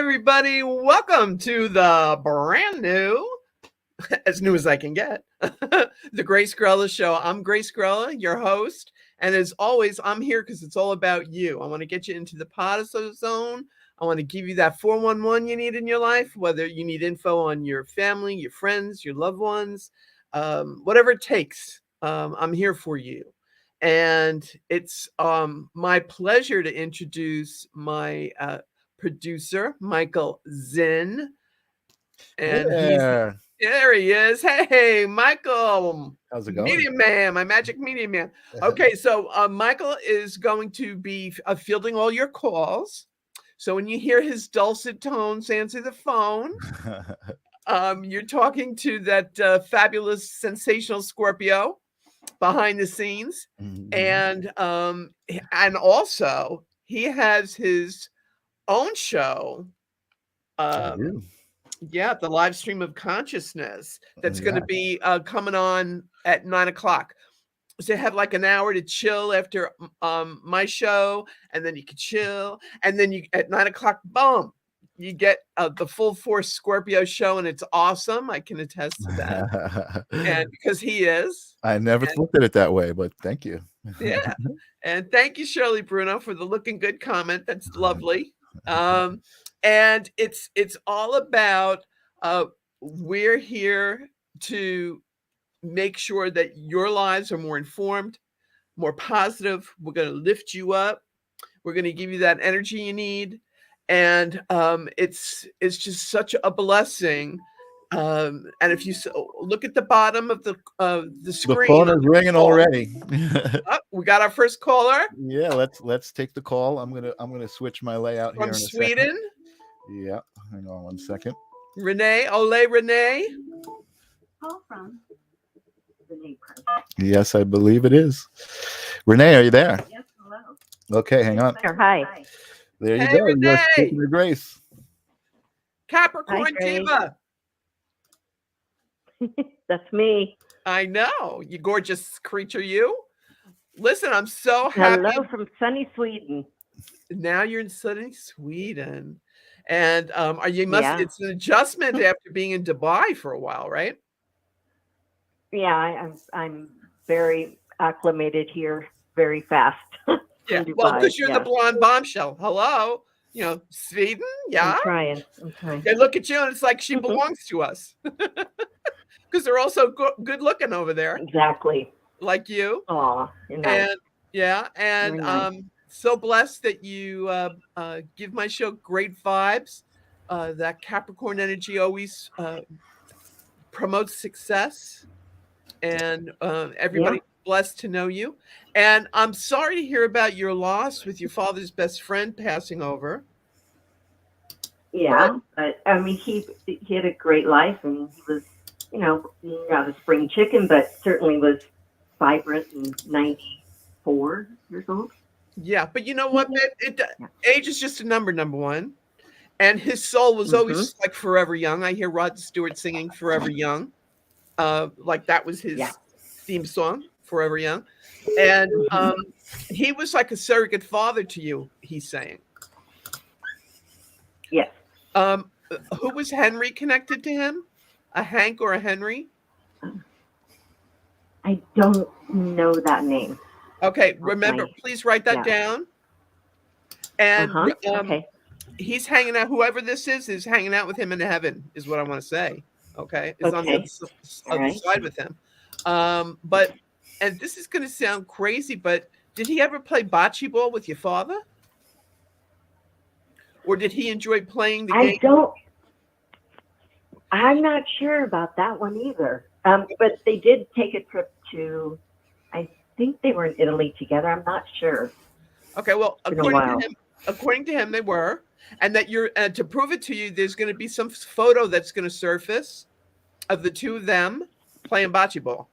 everybody. Welcome to the brand new, as new as I can get, the Grace Grella Show. I'm Grace Grella, your host. And as always, I'm here because it's all about you. I want to get you into the positive zone. I want to give you that 411 you need in your life, whether you need info on your family, your friends, your loved ones, whatever it takes. I'm here for you. And it's my pleasure to introduce my producer, Michael Zinn. And Yeah. there he is. Hey, Michael. How's it going? Medium man, my magic medium man. Okay, so Michael is going to be fielding all your calls. So when you hear his dulcet tones, answer the phone. You're talking to that fabulous, sensational Scorpio behind the scenes. Mhm. And also he has his own show. I do. Yeah, the live stream of consciousness that's going to Yeah. be coming on at 9:00. So you have like an hour to chill after my show, and then you can chill, and then you at 9:00, boom, you get the full force Scorpio show, and it's awesome. I can attest to that, and because he is, I never and looked at it that way, but thank you. yeah, and thank you, Shirley Bruno, for the looking good comment. That's lovely. And it's all about we're here to make sure that your lives are more informed, more positive. We're going to lift you up. We're going to give you that energy you need, and it's just such a blessing. And if you look at the bottom of the The screen phone on is the ringing call, already. we got our first caller Yeah, let's take the call. I'm gonna switch my layout here from in a second. Sweden. Yeah, hang on one second. Renee, ole Renee. Call from Renee Price. Yes, I believe it is. Renee, are you there? Yes, hello. Okay, hang on. Sure, hi. There you Hey, go. You're Renee. speaking to Grace. Capricorn Grace. Diva. That's me. I know, you gorgeous creature, you. Listen, I'm so happy. Hello from sunny Sweden. Now you're in sunny Sweden. And are you must Yeah. it's an adjustment after being in Dubai for a while, right? Yeah, I'm very acclimated here very fast. Yeah. Dubai, Well, because you're the yeah. blonde bombshell. Hello. You know, Sweden, yeah. I'm trying. They look at you and it's like she belongs to us. Because they're also good looking over there, Exactly. like you. Aw, nice. And yeah, and Very nice. so blessed that you give my show great vibes. That Capricorn energy always promotes success, and everybody blessed to know you. And I'm sorry to hear about your loss with your father's best friend passing over. Yeah, but I mean, he had a great life, and he was, not a spring chicken, but certainly was vibrant and 94 years old. Yeah, but you know what? Age is just a number one. And his soul was always like forever young. I hear Rod Stewart singing Forever Young. Like that was his theme song, Forever Young. And he was like a surrogate father to you, he's saying. Yes. Who was Henry connected to him? A Hank or a Henry? I don't know that name. Okay, remember, please write that down. And okay. He's hanging out, whoever this is hanging out with him in heaven, is what I want to say. Okay? Is on the other side with him. But, and this is going to sound crazy, but did he ever play bocce ball with your father? Or did he enjoy playing the game? I'm not sure about that one either. But they did take a trip to, I think they were in Italy together. I'm not sure. Okay, well, according to him, they were. And that you're, to prove it to you, there's going to be some photo that's going to surface of the two of them playing bocce ball.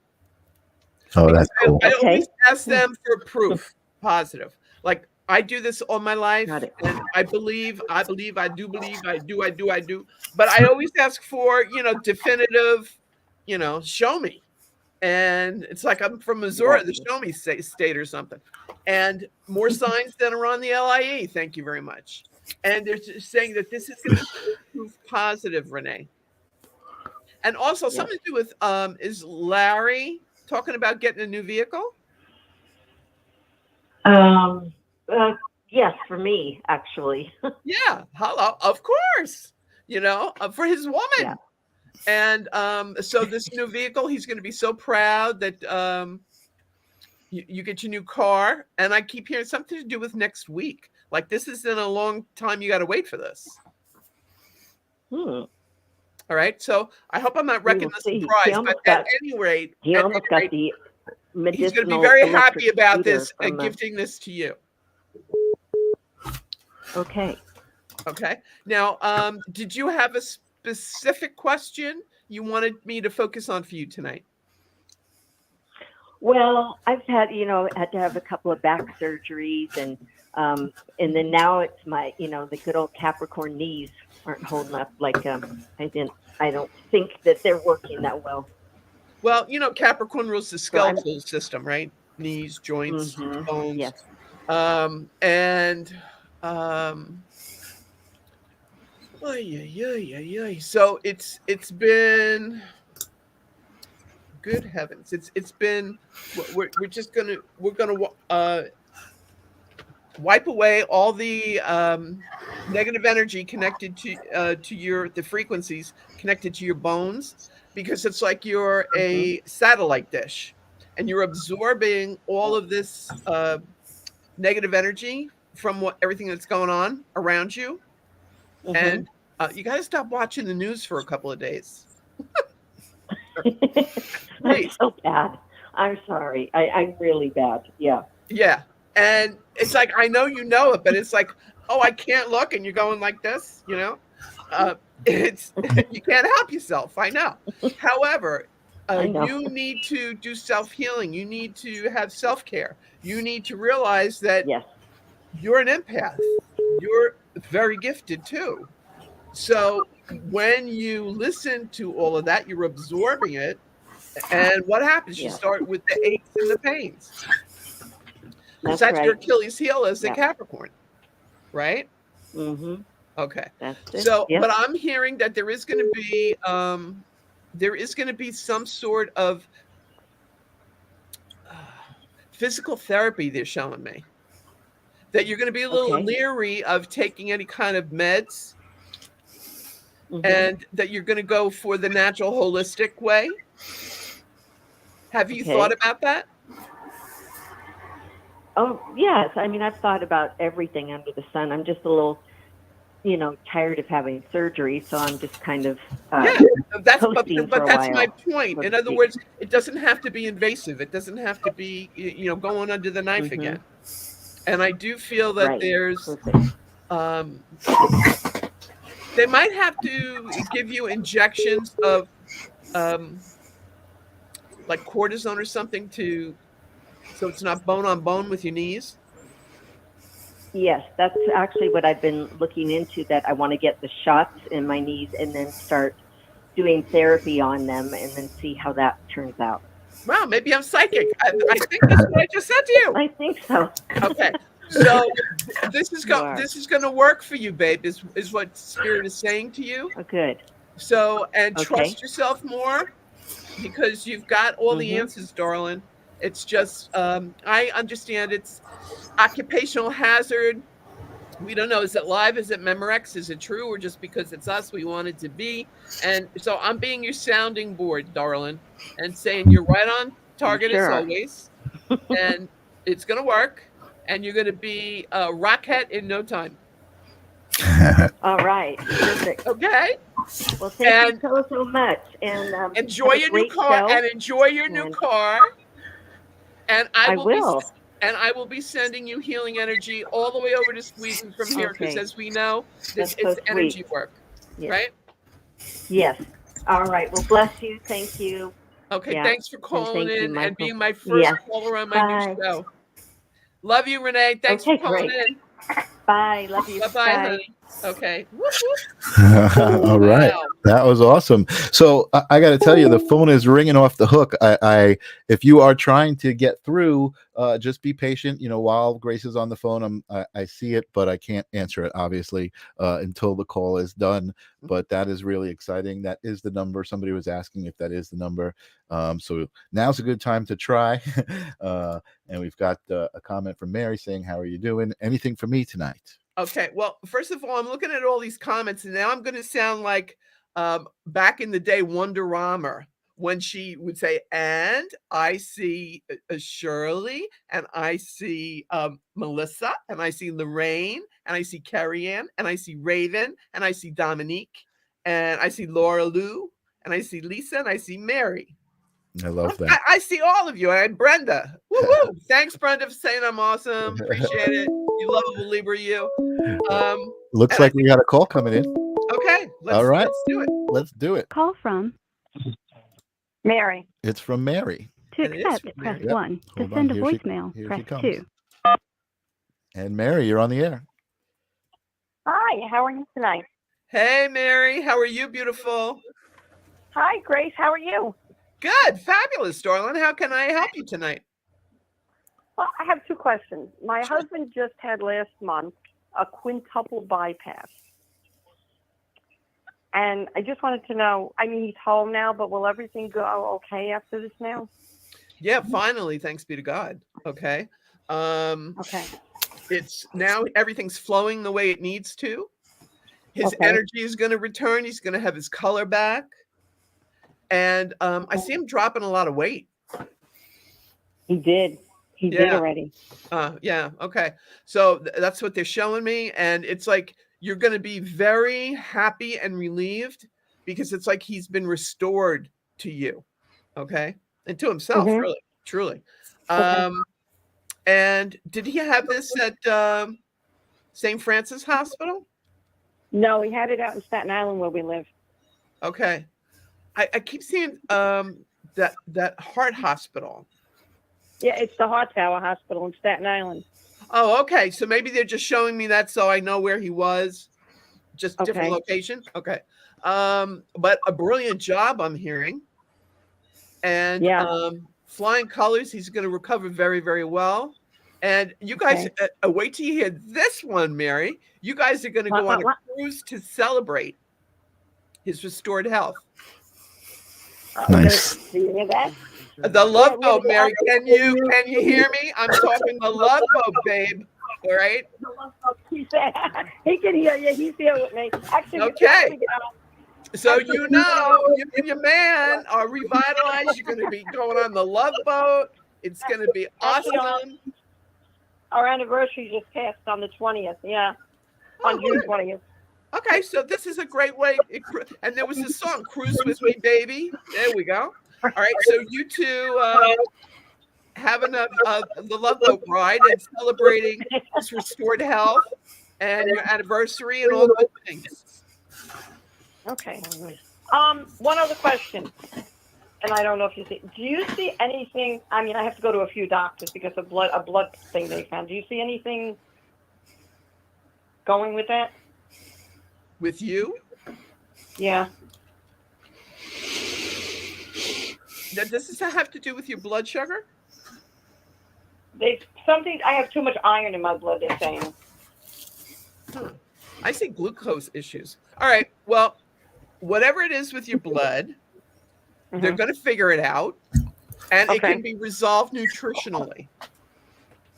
Oh, that's cool. I always ask them for proof, positive. Like, I do this all my life, and I believe, I do believe, I do. But I always ask for, definitive, show me. And it's like I'm from Missouri, the show me state or something. And more signs than are on the LIE. Thank you very much. And they're just saying that this is going to be proof positive, Renee. And also something to do with is Larry talking about getting a new vehicle? Yes, for me, actually. Yeah, hello, of course. For his woman. Yeah. And so this new vehicle, he's going to be so proud that you get your new car. And I keep hearing something to do with next week. Like this isn't a long time. You got to wait for this. Hmm. All right. So I hope I'm not wrecking the See. surprise. But at any rate, He almost got the medicinal. He's going to be very happy about this from, and gifting this to you. Okay. Okay. Now, did you have a specific question you wanted me to focus on for you tonight? Well, I've had to have a couple of back surgeries, and then now it's my, the good old Capricorn knees aren't holding up like I don't think that they're working that well. Well, Capricorn rules the skeletal system, right? Knees, joints, bones. Yes. So it's been, good heavens, it's been, we're gonna wipe away all the negative energy connected to the frequencies connected to your bones, because it's like you're a satellite dish and you're absorbing all of this negative energy from everything that's going on around you. And you got to stop watching the news for a couple of days. That's so bad. I'm sorry. I'm really bad. Yeah. Yeah. And it's like, I know you know it, but it's like, oh, I can't look. And you're going like this, it's, you can't help yourself. I know. However, you need to do self-healing. You need to have self-care. You need to realize that you're an empath. You're very gifted too. So when you listen to all of that, you're absorbing it. And what happens? You start with the aches and the pains. That's right. Your Achilles heel as a Capricorn, right? Okay. So, but I'm hearing that there is going to be some sort of physical therapy. They're showing me that you're going to be a little leery of taking any kind of meds, and that you're going to go for the natural, holistic way. Have you thought about that? Oh, yes. I mean, I've thought about everything under the sun. I'm just a little, tired of having surgery, so I'm just kind of but that's my point. In other words, it doesn't have to be invasive. It doesn't have to be, going under the knife again. And I do feel that there's, they might have to give you injections of, like cortisone or something so it's not bone on bone with your knees. Yes, that's actually what I've been looking into, that I want to get the shots in my knees and then start doing therapy on them and then see how that turns out. Wow, maybe I'm psychic. I think that's what I just said to you. I think so. Okay. So this is going to work for you, babe, is what Spirit is saying to you. Oh, good. So, and trust yourself more, because you've got all the answers, darling. It's just, I understand it's occupational hazard. We don't know. Is it live? Is it Memorex? Is it true? Or just because it's us, we want it to be? And so I'm being your sounding board, darling, and saying you're right on target as always. And it's going to work. And you're going to be a rockhead in no time. All right. Perfect. Okay. Well, thank you so much. And enjoy your new car. And enjoy your new car. And I will be sending you healing energy all the way over to Sweden from here, because as we know, it's energy work, right? Yes. All right. Well, bless you. Thank you. Okay. Thanks for calling in and being my first caller on my new show. Love you, Renee. Thanks for calling in. Bye. Love you. Bye-bye, honey. Okay. Whoop, whoop. All right. Wow. That was awesome. So I got to tell you, the phone is ringing off the hook. If you are trying to get through, just be patient. While Grace is on the phone, I see it, but I can't answer it obviously until the call is done. But that is really exciting. That is the number. Somebody was asking if that is the number. So now's a good time to try. And we've got a comment from Mary saying, "How are you doing? Anything for me tonight?" Okay. Well, first of all, I'm looking at all these comments, and now I'm going to sound like back in the day, Wonderama, when she would say, "And I see Shirley, and I see Melissa, and I see Lorraine, and I see Carrie Ann, and I see Raven, and I see Dominique, and I see Laura Lou, and I see Lisa, and I see Mary." I love that. I see all of you, and Brenda. Woo-hoo. Thanks, Brenda, for saying I'm awesome. Appreciate it. You lovable Libra, you. Looks like we got a call coming in. Okay, All right. let's do it. Let's do it. Call from Mary. It's from Mary. to It is accept, from press Mary. Yep. 1. To Hold on. send a Here she- voicemail, here she press comes. 2. And Mary, you're on the air. Hi. How are you tonight? Hey, Mary, how are you, beautiful? Hi, Grace. How are you? Good, fabulous, darling. How can I help you tonight? Well, I have two questions. My Sure. husband just had last month a quintuple bypass. And I just wanted to know, I mean, he's home now, but will everything go okay after this now? Yeah, finally, thanks be to God. Okay. Okay. It's now everything's flowing the way it needs to. His Okay. energy is going to return. He's going to have his color back. And I see him dropping a lot of weight. He did. He did Yeah. already. Yeah. Okay. So that's what they're showing me. And it's like you're going to be very happy and relieved because it's like he's been restored to you. Okay. And to himself, Mhm. really, truly. Okay. And did he have this at St. Francis Hospital? No, he had it out in Staten Island where we live. Okay. I keep seeing that heart hospital. Yeah, it's the Heart Tower Hospital in Staten Island. Oh, okay. So maybe they're just showing me that so I know where he was. Just different Okay. location. Okay. But a brilliant job, I'm hearing. And Yeah. flying colors, he's going to recover very, very well. And you guys, wait till you hear this one, Mary. You guys are going to go on a cruise to celebrate his restored health. Nice. Do you hear that? The love Yeah, boat, Mary. Can you hear me? I'm talking the love boat, babe. All right. He said he can hear you. He's here with me. Actually, Okay. So you and your man are revitalized. You're going to be going on the love boat. It's going to be awesome. Our anniversary just passed on the 20th. Yeah, on June 20th. Okay, so this is a great way. And there was this song, "Cruise with Me, Baby." There we go. All right, so you two having the love boat ride and celebrating his restored health and your anniversary and all good things. Okay. One other question, and I don't know if you see. Do you see anything? I mean, I have to go to a few doctors because of a blood thing they found. Do you see anything going with that? With you? Yeah. Now, does this have to do with your blood sugar? I have too much iron in my blood. They're saying. I see glucose issues. All right. Well, whatever it is with your blood, they're going to figure it out, and it can be resolved nutritionally.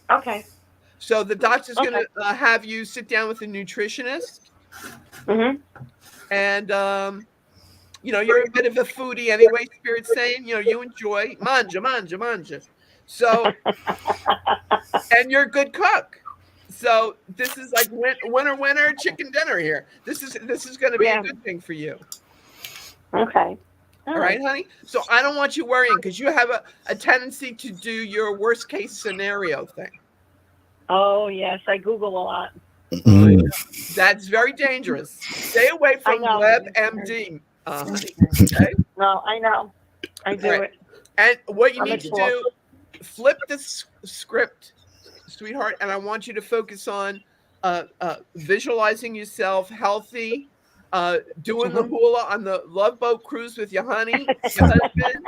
Okay. So the doctor's going to have you sit down with a nutritionist. And you're a bit of a foodie anyway. Spirit's saying, you enjoy manja. So, and you're a good cook. So this is like winner chicken dinner here. This is going to be a good thing for you. Okay. All right, honey. So I don't want you worrying because you have a tendency to do your worst case scenario thing. Oh yes, I Google a lot. That's very dangerous. Stay away from WebMD, honey. Okay? No, I know. I do it. And what you need to do, flip the script, sweetheart, and I want you to focus on visualizing yourself healthy, doing the hula on the Love Boat cruise with your honey, your husband.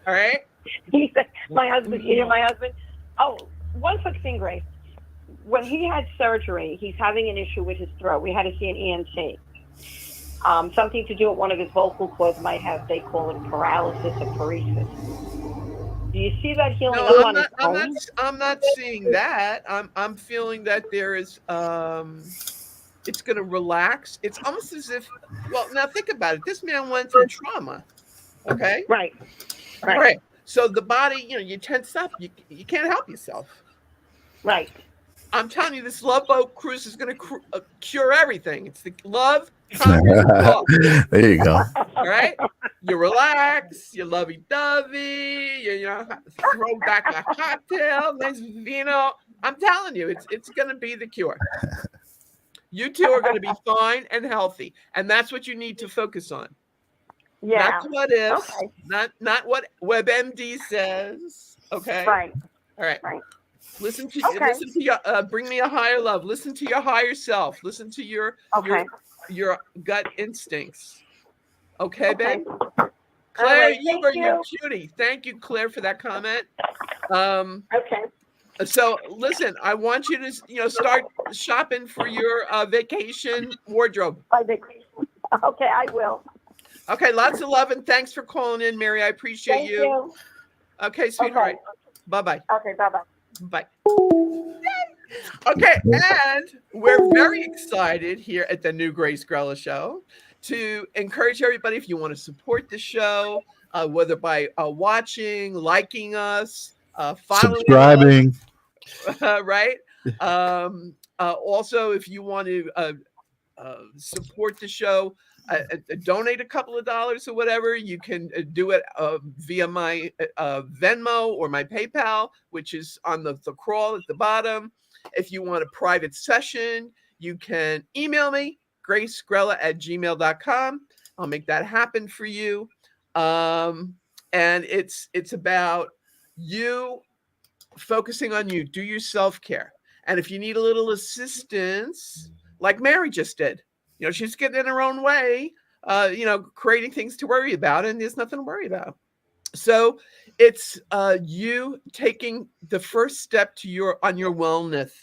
All right. He said, my husband, you hear my husband? Oh, one quick thing, Grace. When he had surgery, he's having an issue with his throat. We had to see an ENT. Something to do with one of his vocal cords might have, they call it paralysis or paresis. Do you see that healing No, up on his own? I'm not seeing that. I'm feeling that there is it's going to relax. It's almost as if, well, now think about it. This man went through trauma. Okay. Right. Right. So the body, you tense up. You can't help yourself. Right. I'm telling you, this Love Boat cruise is going to cure everything. It's the love. Love. There you go. All right. You relax. You lovey-dovey. You throw back a cocktail, nice vino. I'm telling you, it's going to be the cure. You two are going to be fine and healthy, and that's what you need to focus on. Yeah. Not what ifs. Okay. Not what WebMD says. Okay. Right. All right. Right. Listen to your bring me a higher love. Listen to your higher self. Listen to your gut instincts. Okay, babe? Claire, right, you are your cutie. Thank you, Claire, for that comment. Okay. So listen, I want you to start shopping for your vacation wardrobe. Okay, I will. Okay, lots of love and thanks for calling in, Mary. I appreciate Thank you. Okay, sweetheart. Okay. Bye-bye. Okay, bye-bye. Bye. Okay, and we're very excited here at the new Grace Grella Show to encourage everybody, if you want to support the show, whether by watching, liking us, following subscribing, us, right? Also, if you want to support the show, donate a couple of dollars or whatever, you can do it via my Venmo or my PayPal, which is on the crawl at the bottom. If you want a private session, you can email me, gracegrella@gmail.com. I'll make that happen for you. And it's about you focusing on you. Do your self-care. And if you need a little assistance, like Mary just did, she's getting in her own way, creating things to worry about, and there's nothing to worry about. So it's you taking the first step on your wellness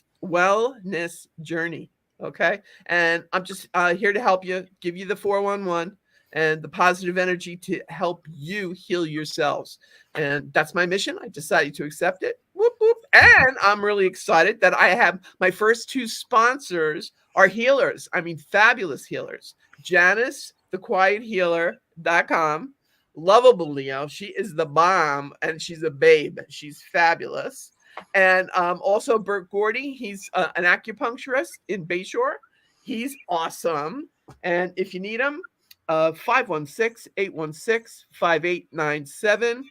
journey. Okay. And I'm just here to help you, give you the 411 and the positive energy to help you heal yourselves. And that's my mission. I decided to accept it. Whoop, whoop. And I'm really excited that I have my first two sponsors are healers. I mean, fabulous healers. Janice, thequiethealer.com. Lovable Leo. She is the bomb and she's a babe. She's fabulous. And also Bert Gordy. He's an acupuncturist in Bayshore. He's awesome. And if you need him, 516-816-5897.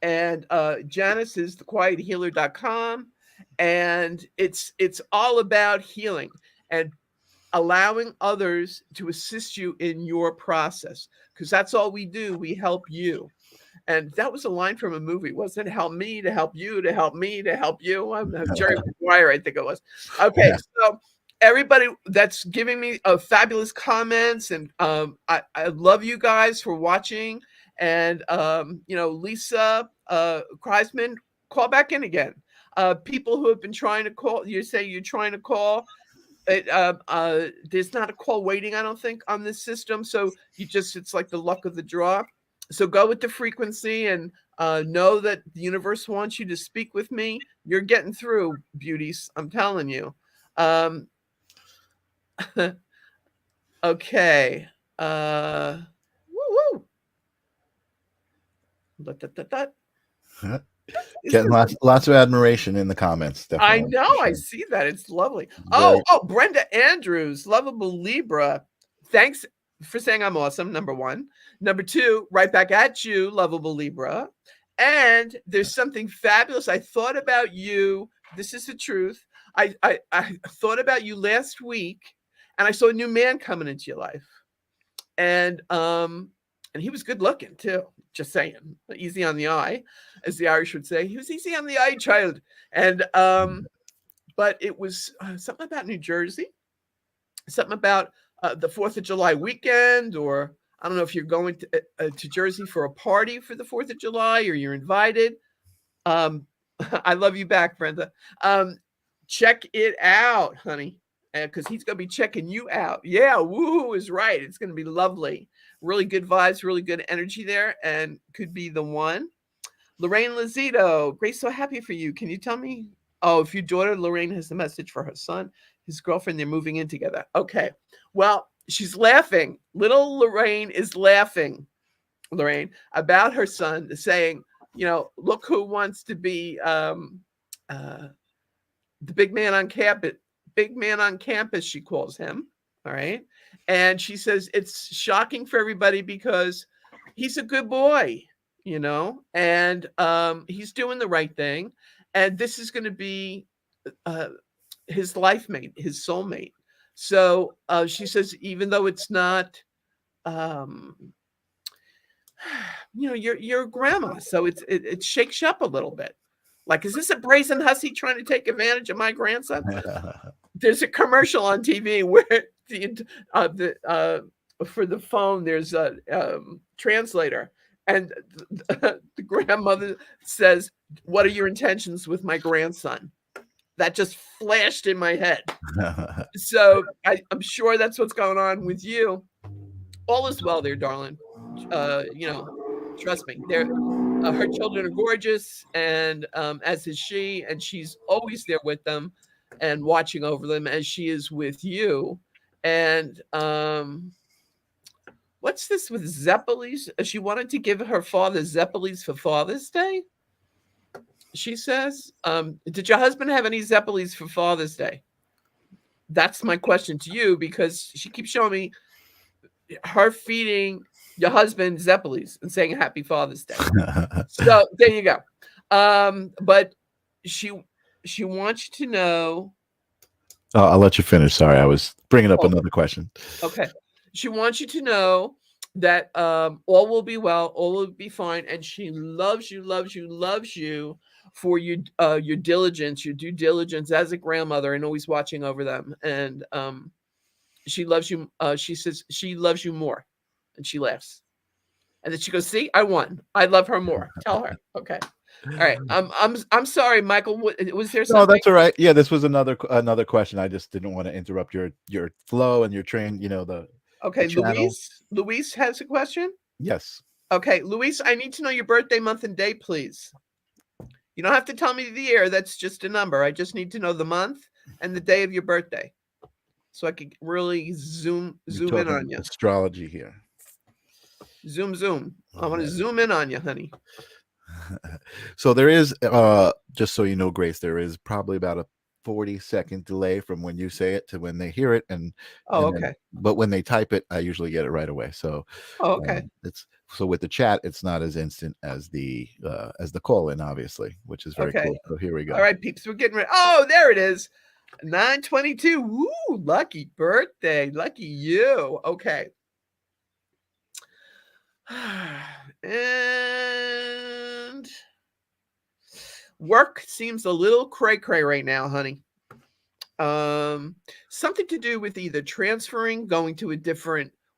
And Janice is thequiethealer.com. And it's all about healing and allowing others to assist you in your process, because that's all we do. We help you. And that was a line from a movie, wasn't it? Help me to help you, to help me to help you. I'm Jerry Maguire, I think it was. Okay, so everybody that's giving me fabulous comments, and I love you guys for watching. And Lisa Kreisman, call back in again. People who have been trying to call, you say you're trying to call. There's not a call waiting, I don't think, on this system. So it's like the luck of the draw. So go with the frequency and know that the universe wants you to speak with me. You're getting through, beauties. I'm telling you. Okay. Woo. Getting lots of admiration in the comments. Definitely. I know. I see that. It's lovely. Oh, Brenda Andrews, lovable Libra. Thanks for saying I'm awesome. Number one. Number two, right back at you, lovable Libra. And there's something fabulous. I thought about you. This is the truth. I thought about you last week, and I saw a new man coming into your life. And he was good looking too. Just saying, easy on the eye, as the Irish would say. He was easy on the eye, child. And but but it was something about New Jersey, something about the 4th of July weekend, or I don't know if you're going to Jersey for a party for the 4th of July or you're invited. I love you back, Brenda. Check it out, honey, because he's going to be checking you out. Yeah, woohoo is right. It's going to be lovely. Really good vibes, really good energy there, and could be the one. Lorraine Lazito, Grace, so happy for you. Can you tell me? Oh, if your daughter Lorraine has a message for her son, his girlfriend, they're moving in together. Okay. Well, she's laughing. Little Lorraine is laughing, Lorraine, about her son, saying, you know, look who wants to be the big man on campus. Big man on campus, she calls him. All right. And she says it's shocking for everybody because he's a good boy, you know, and he's doing the right thing. And this is going to be his life mate, his soulmate. So she says, even though it's not, you know, your grandma, so it shakes you up a little bit. Like, is this a brazen hussy trying to take advantage of my grandson? There's a commercial on TV where for the phone there's a translator, and the grandmother says, "What are your intentions with my grandson?" That just flashed in my head. So I'm sure that's what's going on with you. All is well there, darling. You know, trust me. Her children are gorgeous, and as is she, and she's always there with them and watching over them as she is with you. And what's this with Zeppelis? She wanted to give her father Zeppelis for Father's Day, she says. Did your husband have any Zeppelis for Father's Day? That's my question to you, because she keeps showing me her feeding your husband Zeppelis and saying Happy Father's Day. So there you go. But she wants you to know. Oh, I'll let you finish. Sorry, I was bringing up another question. Okay. She wants you to know that all will be well, all will be fine, and she loves you, loves you, loves you for your diligence, your due diligence as a grandmother, and always watching over them. And she loves you. She says she loves you more, and she laughs. And then she goes, "See, I won. I love her more." Tell her. Okay. All right. I'm sorry, Michael. Was there something? No, that's all right. Yeah, this was another question. I just didn't want to interrupt your flow and your train. You know Okay, the Luis has a question. Yes. Okay, Luis, I need to know your birthday month and day, please. You don't have to tell me the year. That's just a number. I just need to know the month and the day of your birthday, so I can really zoom in on you. Astrology here. Zoom. I want to zoom in on you, honey. So there is, just so you know, Grace, there is probably about a 40-second delay from when you say it to when they hear it, okay. But when they type it, I usually get it right away. So okay. So with the chat, it's not as instant as the call in, obviously, which is very cool. So here we go. All right, peeps, we're getting ready. Oh, there it is. 9/22. Woo! Lucky birthday, lucky you. Okay. And work seems a little cray-cray right now, honey. Something to do with either transferring,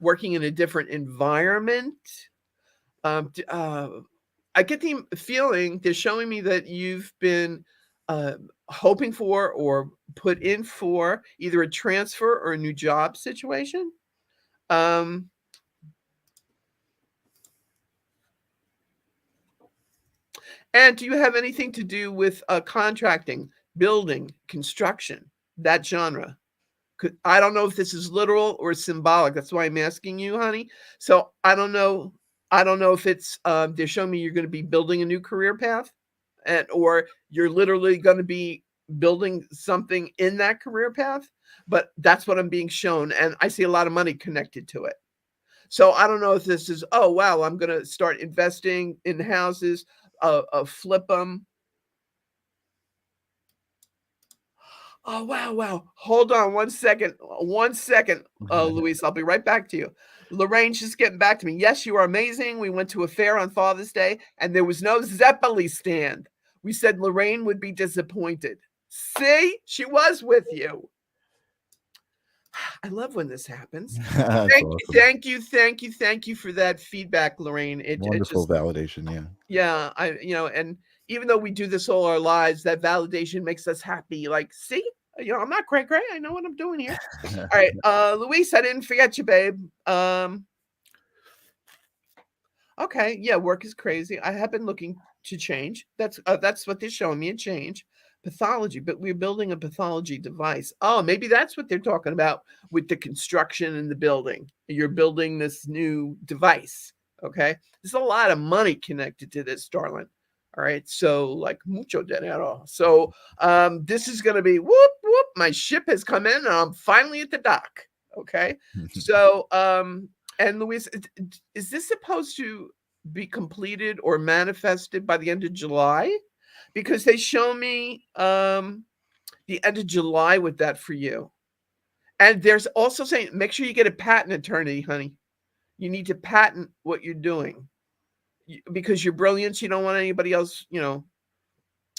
working in a different environment. I get the feeling they're showing me that you've been hoping for or put in for either a transfer or a new job situation. And do you have anything to do with contracting, building, construction, that genre? I don't know if this is literal or symbolic. That's why I'm asking you, honey. So I don't know if it's they're showing me you're going to be building a new career path, or you're literally going to be building something in that career path. But that's what I'm being shown, and I see a lot of money connected to it. So I don't know if this is, oh wow, I'm going to start investing in houses. Flip them. Oh, wow. Hold on 1 second. 1 second, Luis. I'll be right back to you. Lorraine's just getting back to me. Yes, you are amazing. We went to a fair on Father's Day, and there was no Zeppeli stand. We said Lorraine would be disappointed. See, she was with you. I love when this happens. That's awesome. Thank you for that feedback, Lorraine. It Wonderful just, validation. Yeah. and even though we do this all our lives, that validation makes us happy. Like, see, I'm not cray. I know what I'm doing here. All right, Luis, I didn't forget you, babe. Okay, yeah, work is crazy. I have been looking to change. That's what they're showing me, a change. Pathology, but we're building a pathology device. Oh, maybe that's what they're talking about with the construction and the building. You're building this new device. Okay. There's a lot of money connected to this, darling. All right. So like mucho dinero. So this is gonna be whoop whoop. My ship has come in and I'm finally at the dock. Okay. So and Luis, is this supposed to be completed or manifested by the end of July? Because they show me the end of July with that for you. And there's also saying, make sure you get a patent attorney, honey. You need to patent what you're doing because you're brilliant. You don't want anybody else,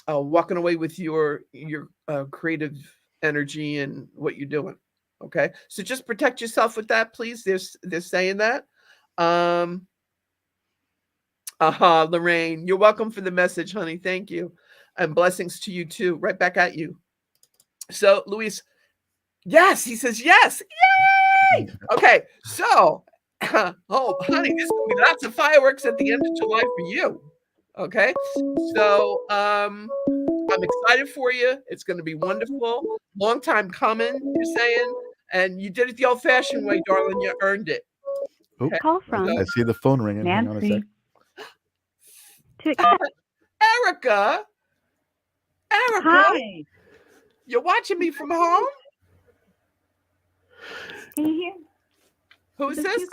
walking away with your creative energy and what you're doing. Okay. So just protect yourself with that, please. They're saying that. Lorraine, you're welcome for the message, honey. Thank you. And blessings to you too. Right back at you. So, Luis, yes, he says yes. Yay! Okay, so, oh, honey, there's gonna be lots of fireworks at the end of July for you. Okay, so I'm excited for you. It's going to be wonderful. Long time coming, you're saying, and you did it the old-fashioned way, darling. You earned it. Okay. Call from I see the phone ringing. Hang on a sec. Erica. Hi. You're watching me from home? Can you hear? Who is this?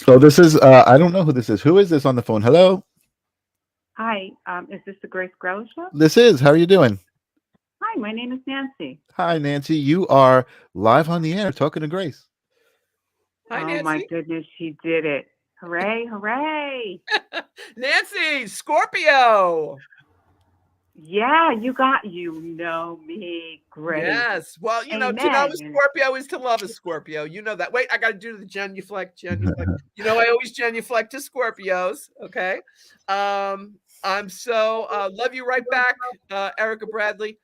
Oh, this is, I don't know who this is. Who is this on the phone? Hello? Hi. Is this the Grace Grella Show? This is. How are you doing? Hi, my name is Nancy. Hi, Nancy. You are live on the air talking to Grace. Hi, oh, Nancy. My goodness, she did it. Hooray, hooray. Nancy, Scorpio. Yeah, you know me. Great. Yes. Well, to know a Scorpio is to love a Scorpio. You know that. Wait, I got to do the genuflect. I always genuflect to Scorpios. Okay. I'm so love you right back, Erica Bradley.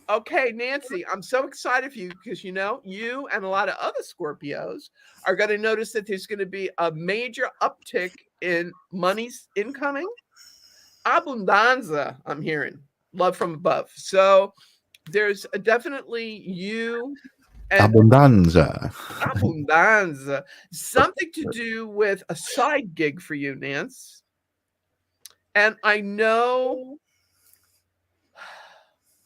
Okay, Nancy, I'm so excited for you because you and a lot of other Scorpios are going to notice that there's going to be a major uptick in money's incoming. Abundanza, I'm hearing. Love from above. So there's definitely you and Abundanza. Something to do with a side gig for you, Nance. And I know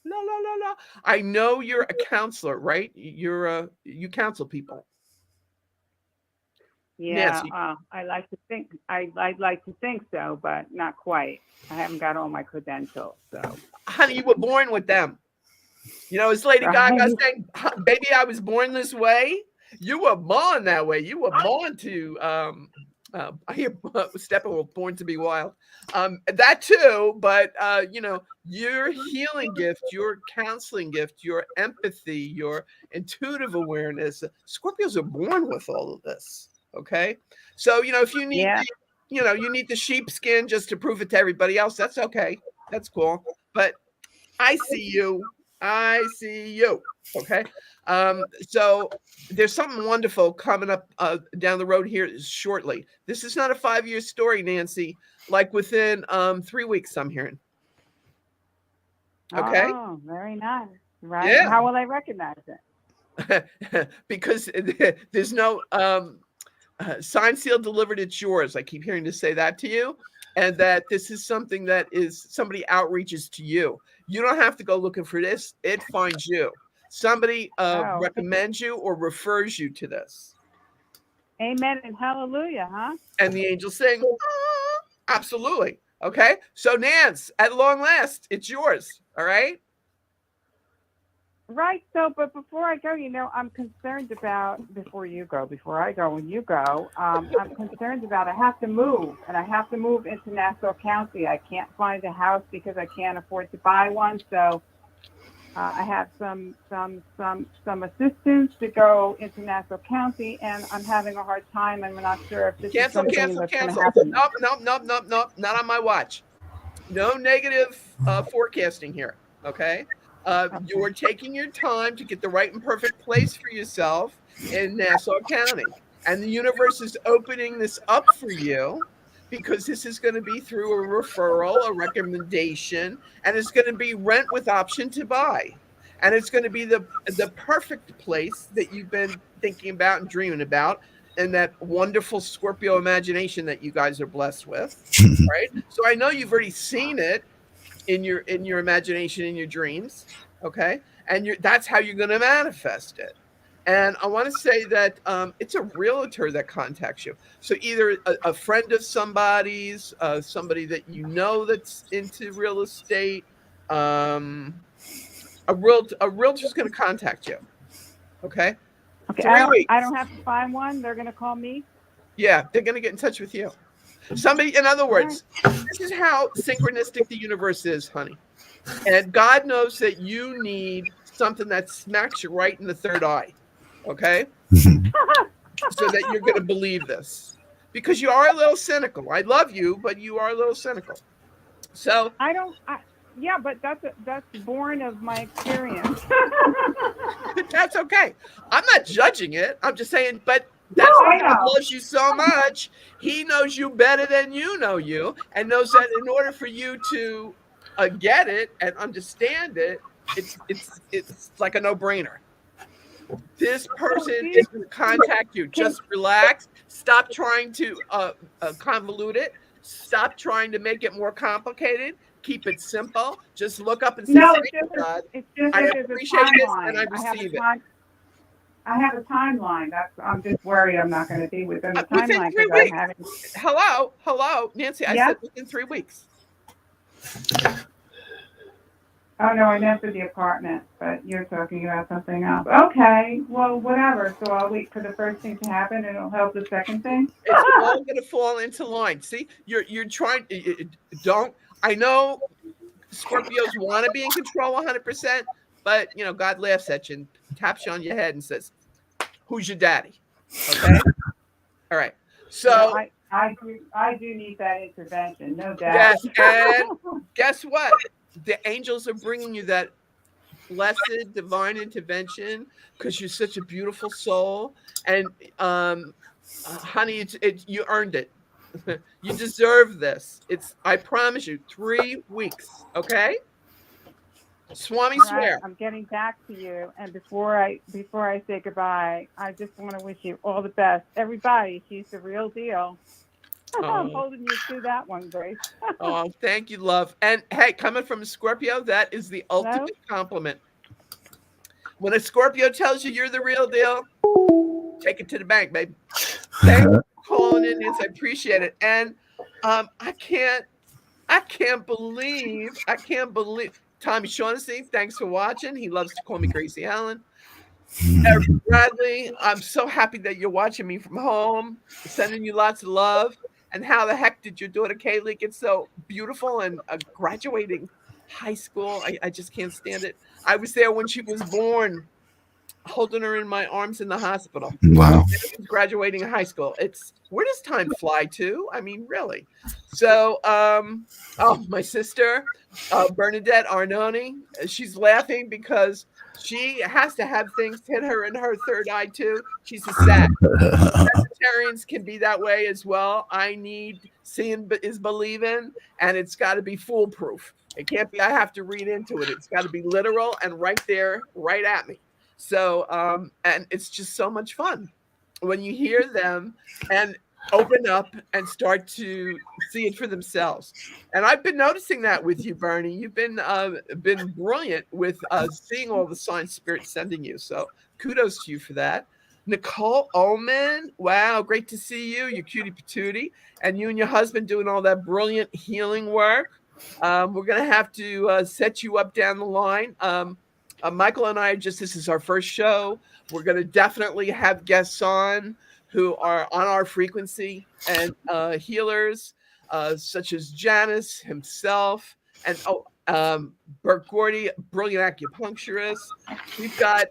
no. I know you're a counselor, right? You counsel people. Yeah, I like to think I'd like to think so, but not quite. I haven't got all my credentials, so. Honey, you were born with them. As Lady Gaga saying, "Baby, I was born this way." You were born that way. You were born to. I hear Steppenwolf, born to be wild. That too, but your healing gift, your counseling gift, your empathy, your intuitive awareness. Scorpios are born with all of this. Okay, so if you need, you need the sheepskin just to prove it to everybody else. That's okay. That's cool. But I see you. Okay. So there's something wonderful coming up down the road here shortly. This is not a 5-year story, Nancy. Like within 3 weeks, I'm hearing. Okay. Oh, very nice. Right. Yeah. How will I recognize it? Because there's no signed, sealed, delivered. It's yours. I keep hearing to say that to you, and that this is something that is somebody outreaches to you. You don't have to go looking for this. It finds you. Somebody recommends you or refers you to this. Amen and hallelujah, huh? And the angels sing, absolutely. Okay. So Nance, at long last, it's yours. All right. Right. So, but before I go, I'm concerned about before I go, when you go, I'm concerned about I have to move, and I have to move into Nassau County. I can't find a house because I can't afford to buy one. So, I have some assistance to go into Nassau County, and I'm having a hard time. I'm not sure if this is something that's going to happen. Nope. Not on my watch. No negative forecasting here. Okay. You are taking your time to get the right and perfect place for yourself in Nassau County. And the universe is opening this up for you because this is going to be through a referral, a recommendation, and it's going to be rent with option to buy. And it's going to be the perfect place that you've been thinking about and dreaming about, and that wonderful Scorpio imagination that you guys are blessed with, right? So I know you've already seen it in your imagination, in your dreams, okay, and that's how you're going to manifest it. And I want to say that it's a realtor that contacts you, so either a friend of somebody's, somebody that you know that's into real estate, a realtor's going to contact you, okay. Okay. 3 weeks. I don't have to find one. They're going to call me. Yeah, they're going to get in touch with you. Somebody, in other words, this is how synchronistic the universe is, honey. And God knows that you need something that smacks you right in the third eye, okay? So that you're going to believe this. Because you are a little cynical. I love you, but you are a little cynical. So yeah, but that's born of my experience. That's okay. I'm not judging it. I'm just saying, but that's why God loves you so much. He knows you better than you know you, and knows that in order for you to get it and understand it, it's like a no-brainer. This person is going to contact you. Just relax. Stop trying to convolute it. Stop trying to make it more complicated. Keep it simple. Just look up and say, God, I appreciate this and I receive it. I have a timeline. I'm just worried I'm not going to be within the timeline. Within 3 weeks. Hello, Nancy. I said within 3 weeks. Oh, no, I meant for the apartment, but you're talking about something else. Okay, well, whatever. So I'll wait for the first thing to happen, and it'll help the second thing? It's all going to fall into line. See, you're trying. Don't. I know Scorpios want to be in control 100%, but, God laughs at you and taps you on your head and says, who's your daddy? Okay? All right. So I do need that intervention, no doubt. Yes, and guess what? The angels are bringing you that blessed divine intervention because you're such a beautiful soul, and honey, you earned it. You deserve this. I promise you, 3 weeks. Okay, Swami swear. I'm getting back to you, and before I say goodbye, I just want to wish you all the best. Everybody, she's the real deal. I'm holding you to that one, Grace. Oh, thank you, love. And hey, coming from a Scorpio, that is the ultimate compliment. When a Scorpio tells you you're the real deal, take it to the bank, baby. Thank you for calling in, Nancy. I appreciate it. And I can't believe. Tommy Shaughnessy, thanks for watching. He loves to call me Gracie Allen. Eric Bradley, I'm so happy that you're watching me from home, sending you lots of love. And how the heck did your daughter Kaylee get so beautiful and graduating high school? I just can't stand it. I was there when she was born, holding her in my arms in the hospital. Wow. Graduating high school. Where does time fly to? I mean, really. So, my sister, Bernadette Arnone, she's laughing because she has to have things hit her in her third eye too. She's a Sag. Sagittarians can be that way as well. I need seeing is believing, and it's got to be foolproof. It can't be I have to read into it. It's got to be literal and right there, right at me. So, and it's just so much fun when you hear them and open up and start to see it for themselves. And I've been noticing that with you, Bernie. You've been brilliant with seeing all the signs Spirit's sending you. So kudos to you for that. Nicole Ullman, wow, great to see you. You cutie patootie. And you and your husband doing all that brilliant healing work. We're going to have to set you up down the line. Michael and I this is our first show. We're going to definitely have guests on who are on our frequency, and healers such as Janice himself, and Bert Gordy, brilliant acupuncturist. We've got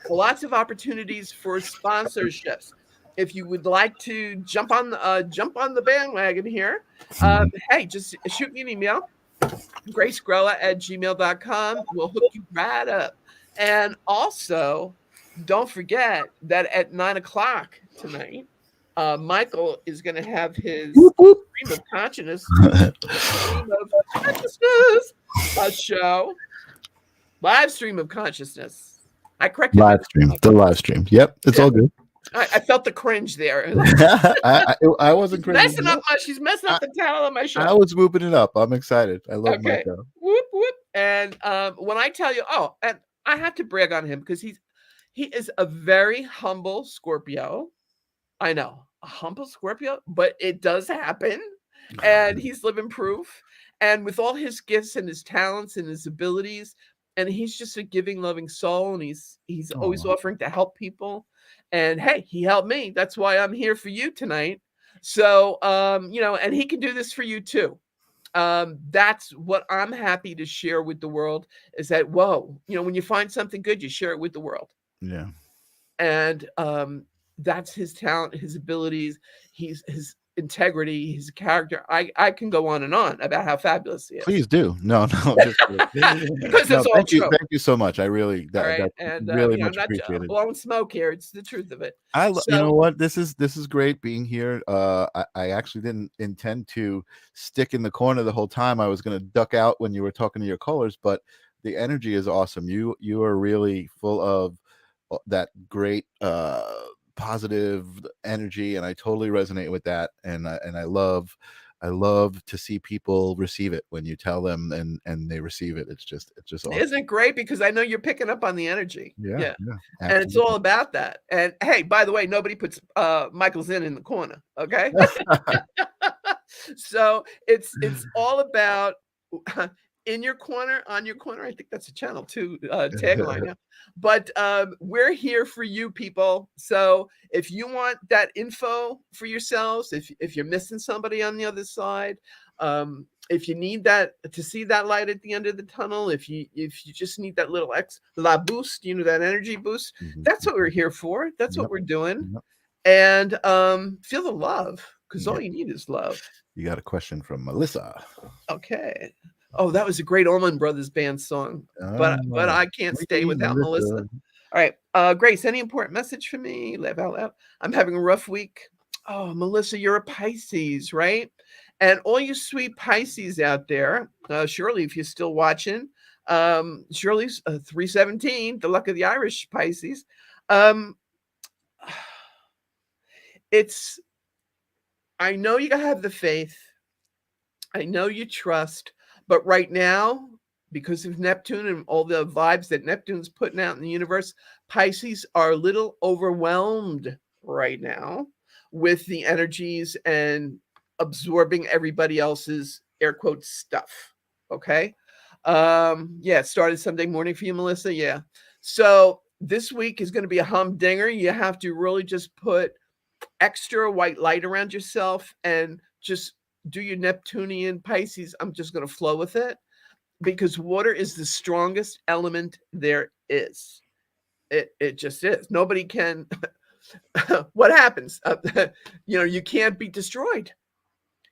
lots of opportunities for sponsorships. If you would like to jump on the bandwagon here, hey, just shoot me an email, gracegrella@gmail.com. We'll hook you right up. And also, don't forget that at 9:00 tonight, Michael is going to have his stream of consciousness, show, live stream of consciousness. I corrected the live stream. Yep, it's all good. I felt the cringe there. I wasn't cringing. She's messing up the title of my show. I was whooping it up. I'm excited. I love my show. Whoop whoop. And when I tell you, and I have to brag on him because he is a very humble Scorpio. I know, a humble Scorpio, but it does happen. And he's living proof. And with all his gifts and his talents and his abilities, and he's just a giving, loving soul, and he's always offering to help people. And hey, he helped me. That's why I'm here for you tonight. So, and he can do this for you too. That's what I'm happy to share with the world, is that, when you find something good, you share it with the world. Yeah. And that's his talent, his abilities, his integrity, his character. I can go on and on about how fabulous he is. Please do. No. Because it's all true. Thank you so much. I really, that's really much appreciated. Blowing smoke here. It's the truth of it. You know what? This is great being here. I actually didn't intend to stick in the corner the whole time. I was going to duck out when you were talking to your callers, but the energy is awesome. You are really full of that great positive energy, and I totally resonate with that. And I love to see people receive it when you tell them and they receive it. It's just awesome. Isn't it great? Because I know you're picking up on the energy. Yeah. And it's all about that. And hey, by the way, nobody puts Michael's in the corner. Okay. So it's all about in your corner, on your corner. I think that's a Channel 2 tagline. Yeah. But we're here for you people. So if you want that info for yourselves, if you're missing somebody on the other side, if you need that to see that light at the end of the tunnel, if you just need that little boost, that energy boost, that's what we're here for. That's what we're doing. And feel the love, because all you need is love. You got a question from Melissa. Okay. Oh, that was a great Allman Brothers Band song, but I can't stay without Melissa. All right, Grace, any important message for me? Laugh out loud. I'm having a rough week. Oh, Melissa, you're a Pisces, right? And all you sweet Pisces out there, Shirley, if you're still watching, Shirley's 317, the luck of the Irish Pisces. I know you gotta have the faith. I know you trust. But right now, because of Neptune and all the vibes that Neptune's putting out in the universe, Pisces are a little overwhelmed right now with the energies and absorbing everybody else's air quotes stuff. Okay. It started Sunday morning for you, Melissa. Yeah. So this week is going to be a humdinger. You have to really just put extra white light around yourself and just do your Neptunian Pisces. I'm just going to flow with it, because water is the strongest element there is. It just is. Nobody can. What happens? You can't be destroyed.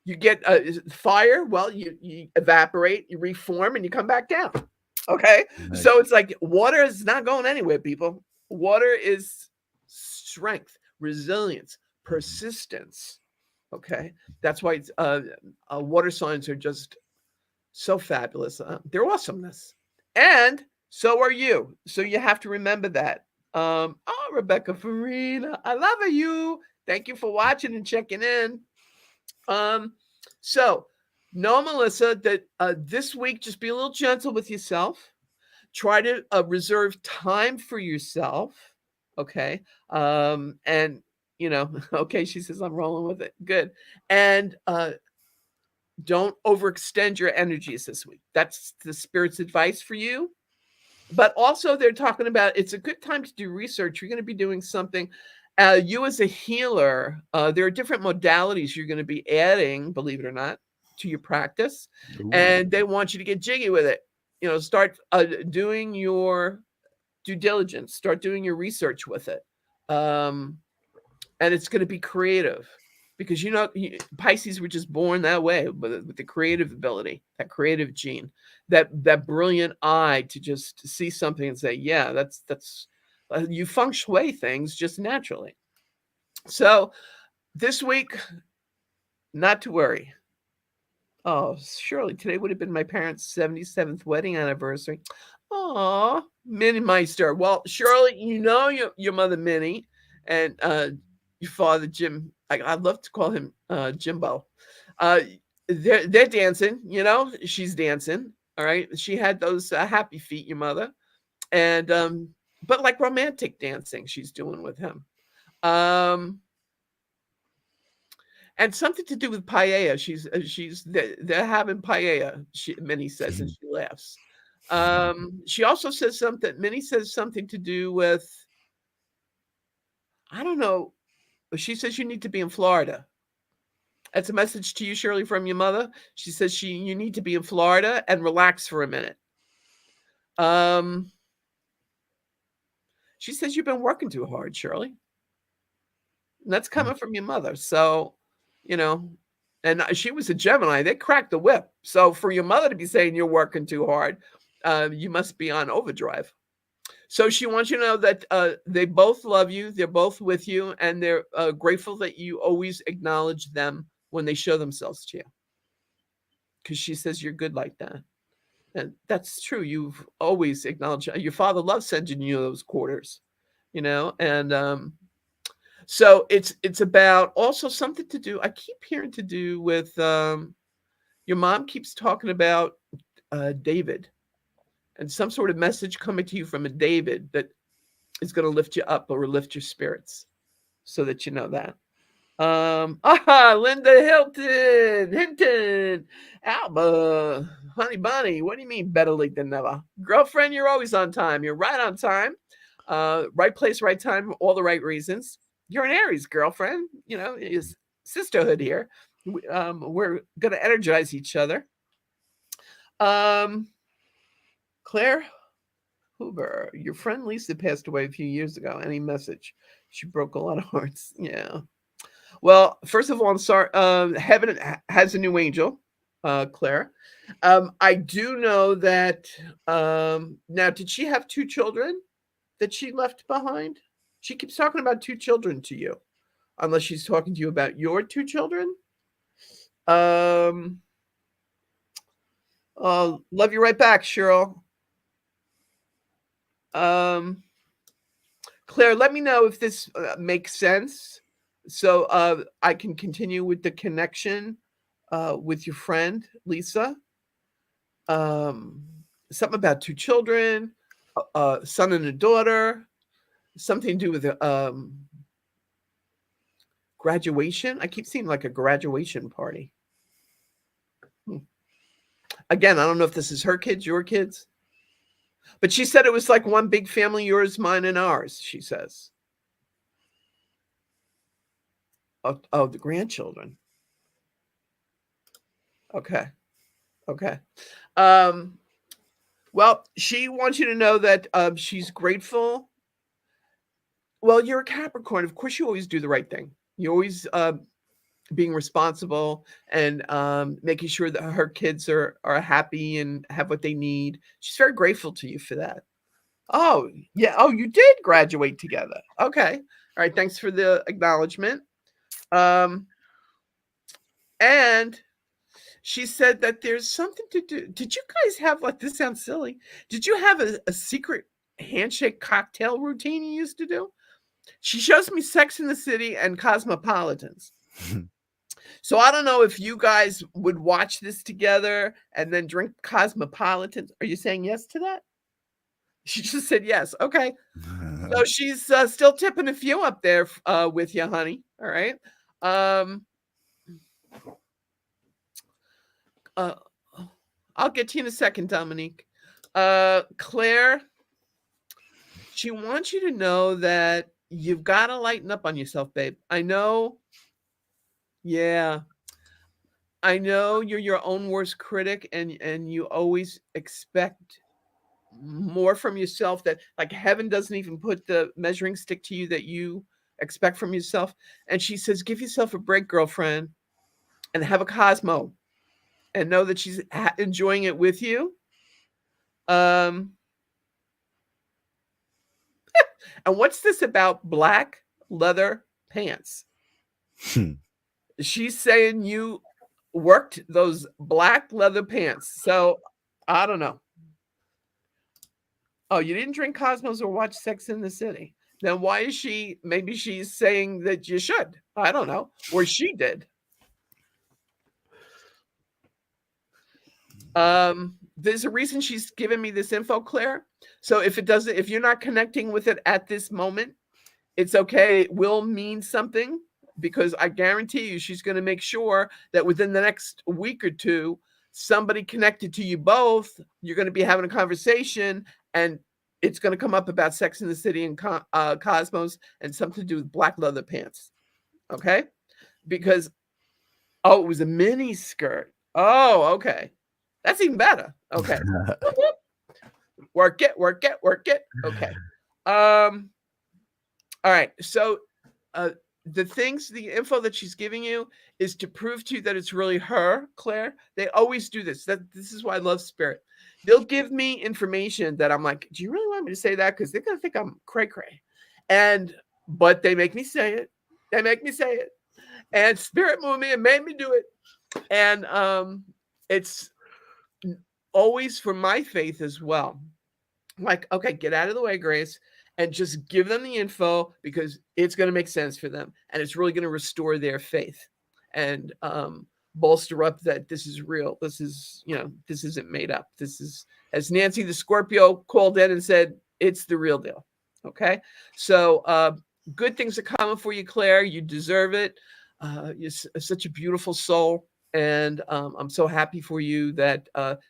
You get fire. Well, you evaporate, you reform, and you come back down. Okay. Nice. So it's like water is not going anywhere, people. Water is strength, resilience, persistence. Okay, that's why it's, water signs are just so fabulous. They're awesomeness, and so are you. So you have to remember that. Rebecca Farina, I love you. Thank you for watching and checking in. So know, Melissa, that this week just be a little gentle with yourself. Try to reserve time for yourself. Okay, and. Okay, she says, I'm rolling with it. Good. And don't overextend your energies this week. That's the spirit's advice for you. But also they're talking about it's a good time to do research. You're going to be doing something. You as a healer, there are different modalities you're going to be adding, believe it or not, to your practice. Ooh. And they want you to get jiggy with it. Start doing your due diligence, start doing your research with it. And it's going to be creative because Pisces were just born that way with the creative ability, that creative gene, that brilliant eye to just see something and say, yeah, that's you feng shui things just naturally. So this week, not to worry. Oh, surely today would have been my parents' 77th wedding anniversary. Aw, Minnie Meister. Well, Shirley, your mother Minnie and your father Jim. I'd love to call him Jimbo. They're dancing. She's dancing. All right, she had those happy feet, your mother, and but like romantic dancing, she's doing with him. And something to do with paella. They're having paella. Minnie says, and she laughs. She also says something. Minnie says something to do with, I don't know. She says you need to be in Florida. That's a message to you, Shirley, from your mother. She says you need to be in Florida and relax for a minute. She says you've been working too hard, Shirley. And that's coming from your mother. So, and she was a Gemini. They cracked the whip. So for your mother to be saying you're working too hard, you must be on overdrive. So she wants you to know that they both love you. They're both with you. And they're grateful that you always acknowledge them when they show themselves to you. Because she says you're good like that. And that's true. You've always acknowledged. Your father loves sending you those quarters, and so it's about also something to do. I keep hearing to do with your mom keeps talking about David and some sort of message coming to you from a David that is going to lift you up or lift your spirits, so that you know that. Linda Hinton, Alba, Honey Bunny. What do you mean better late than never? Girlfriend, you're always on time. You're right on time. Right place, right time, all the right reasons. You're an Aries, girlfriend. Is sisterhood here. We're going to energize each other. Claire Huber, your friend Lisa passed away a few years ago. Any message? She broke a lot of hearts. Yeah. Well, first of all, I'm sorry. Heaven has a new angel, Claire. I do know that. Now, did she have 2 children that she left behind? She keeps talking about 2 children to you, unless she's talking to you about your 2 children. Love you right back, Cheryl. Claire, let me know if this makes sense. So I can continue with the connection with your friend, Lisa. Something about 2 children, a son and a daughter, something to do with graduation. I keep seeing like a graduation party. Again, I don't know if this is her kids, your kids. But she said it was like one big family, yours, mine, and ours, she says. Oh, the grandchildren. Okay. Well, she wants you to know that she's grateful. Well, you're a Capricorn. Of course, you always do the right thing. You always being responsible and making sure that her kids are happy and have what they need. She's very grateful to you for that. Oh, yeah. Oh, you did graduate together. Okay. All right. Thanks for the acknowledgement. And she said that there's something to do. Did you guys have, like, this sounds silly. Did you have a secret handshake cocktail routine you used to do? She shows me Sex in the City and Cosmopolitans. So I don't know if you guys would watch this together and then drink Cosmopolitans. Are you saying yes to that? She just said yes. Okay. So she's still tipping a few up there with you, honey. All right. I'll get to you in a second, Dominique. Claire, she wants you to know that you've got to lighten up on yourself, babe. I know. Yeah. I know you're your own worst critic, and you always expect more from yourself, that like heaven doesn't even put the measuring stick to you that you expect from yourself. And she says, give yourself a break, girlfriend, and have a Cosmo, and know that she's enjoying it with you. And what's this about black leather pants? She's saying you worked those black leather pants. So I don't know. Oh, you didn't drink Cosmos or watch Sex in the City. Then why is she? Maybe she's saying that you should. I don't know. Or she did. There's a reason she's giving me this info, Claire. So if you're not connecting with it at this moment, it's okay. It will mean something, because I guarantee you she's going to make sure that within the next week or two, somebody connected to you both, you're going to be having a conversation, and it's going to come up about Sex in the City and Cosmos, and something to do with black leather pants. Okay? Because, it was a mini skirt. Oh, okay. That's even better. Okay. Work it. Okay. All right. So the info that she's giving you is to prove to you that it's really her, Claire. They always do this. This is why I love spirit. They'll give me information that I'm like, do you really want me to say that? Because they're gonna think I'm cray-cray. But they make me say it. And spirit moved me and made me do it. And it's always for my faith as well. Like, okay, get out of the way, Grace, and just give them the info, because it's going to make sense for them, and it's really going to restore their faith and bolster up that this is real. This is, this isn't made up. This is, as Nancy the Scorpio called in and said, it's the real deal. Okay, so good things are coming for you, Claire. You deserve it. You're such a beautiful soul. And I'm so happy for you that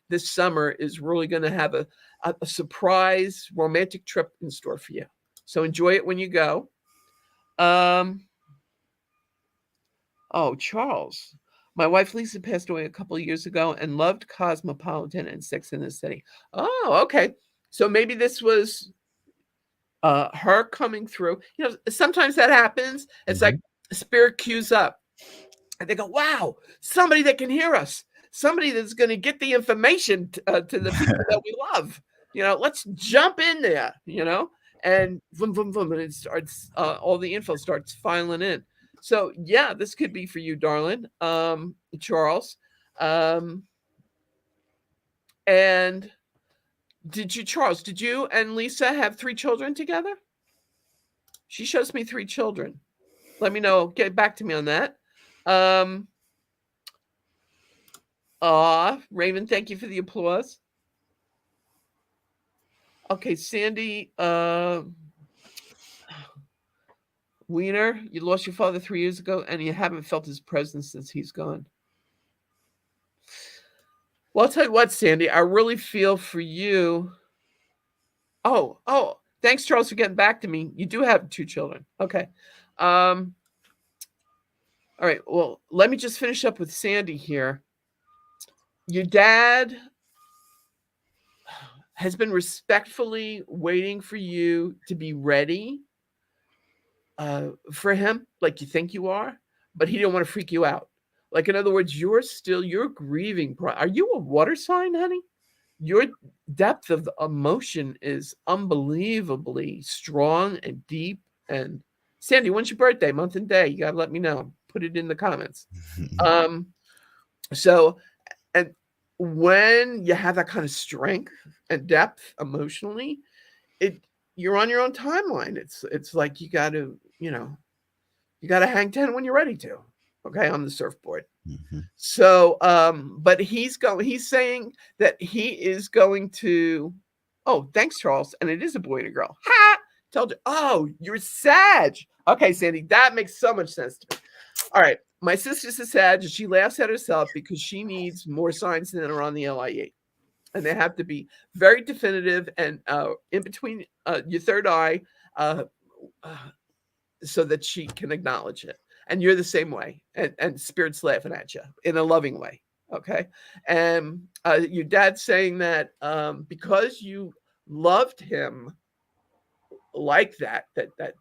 this summer is really going to have a surprise romantic trip in store for you. So enjoy it when you go. Charles, my wife Lisa passed away a couple of years ago and loved Cosmopolitan and Sex in the City. Oh, okay. So maybe this was her coming through. Sometimes that happens. It's like spirit cues up. And they go, wow, somebody that can hear us, somebody that's going to get the information to the people that we love. Let's jump in there, and boom, boom, boom. And it starts, all the info starts filing in. So, yeah, this could be for you, darling, Charles. And did you and Lisa have 3 children together? She shows me 3 children. Let me know. Get back to me on that. Raymond, thank you for the applause. Okay, Sandy, Wiener, you lost your father 3 years ago, and you haven't felt his presence since he's gone. Well, I'll tell you what, Sandy, I really feel for you. Oh, thanks, Charles, for getting back to me. You do have 2 children. Okay. All right. Well, let me just finish up with Sandy here. Your dad has been respectfully waiting for you to be ready for him, like you think you are, but he didn't want to freak you out. Like, in other words, you're grieving. Are you a water sign, honey? Your depth of emotion is unbelievably strong and deep. And Sandy, when's your birthday, month and day? You got to let me know. Put it in the comments. So, and when you have that kind of strength and depth emotionally, you're on your own timeline. It's like you got to hang 10 when you're ready to. Okay, on the surfboard. So, but he's saying that he is going to. Oh, thanks, Charles. And it is a boy and a girl. Ha! Told you. Oh, you're Sag. Okay, Sandy, that makes so much sense to me. All right. My sister's a Sag, and she laughs at herself because she needs more signs than are on the LIE. And they have to be very definitive and in between your third eye, uh, so that she can acknowledge it. And you're the same way. And spirit's laughing at you in a loving way. Okay. And your dad's saying that because you loved him like that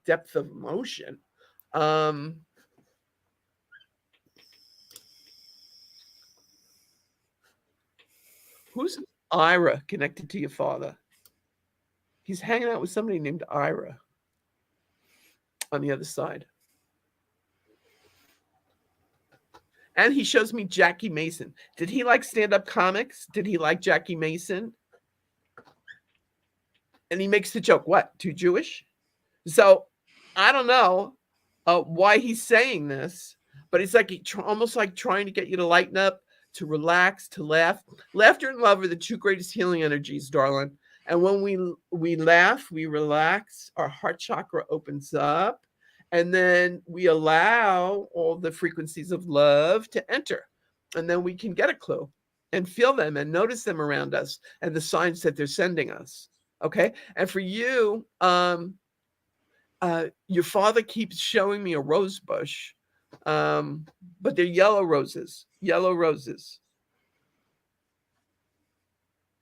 depth of emotion, who's Ira connected to your father? He's hanging out with somebody named Ira on the other side. And he shows me Jackie Mason. Did he like stand-up comics? Did he like Jackie Mason? And he makes the joke, what, too Jewish? So I don't know why he's saying this, but it's like almost like trying to get you to lighten up, to relax, to laugh. Laughter and love are the two greatest healing energies, darling. And when we laugh, we relax, our heart chakra opens up, and then we allow all the frequencies of love to enter. And then we can get a clue and feel them and notice them around us and the signs that they're sending us. Okay. And for you, your father keeps showing me a rose bush, but they're yellow roses.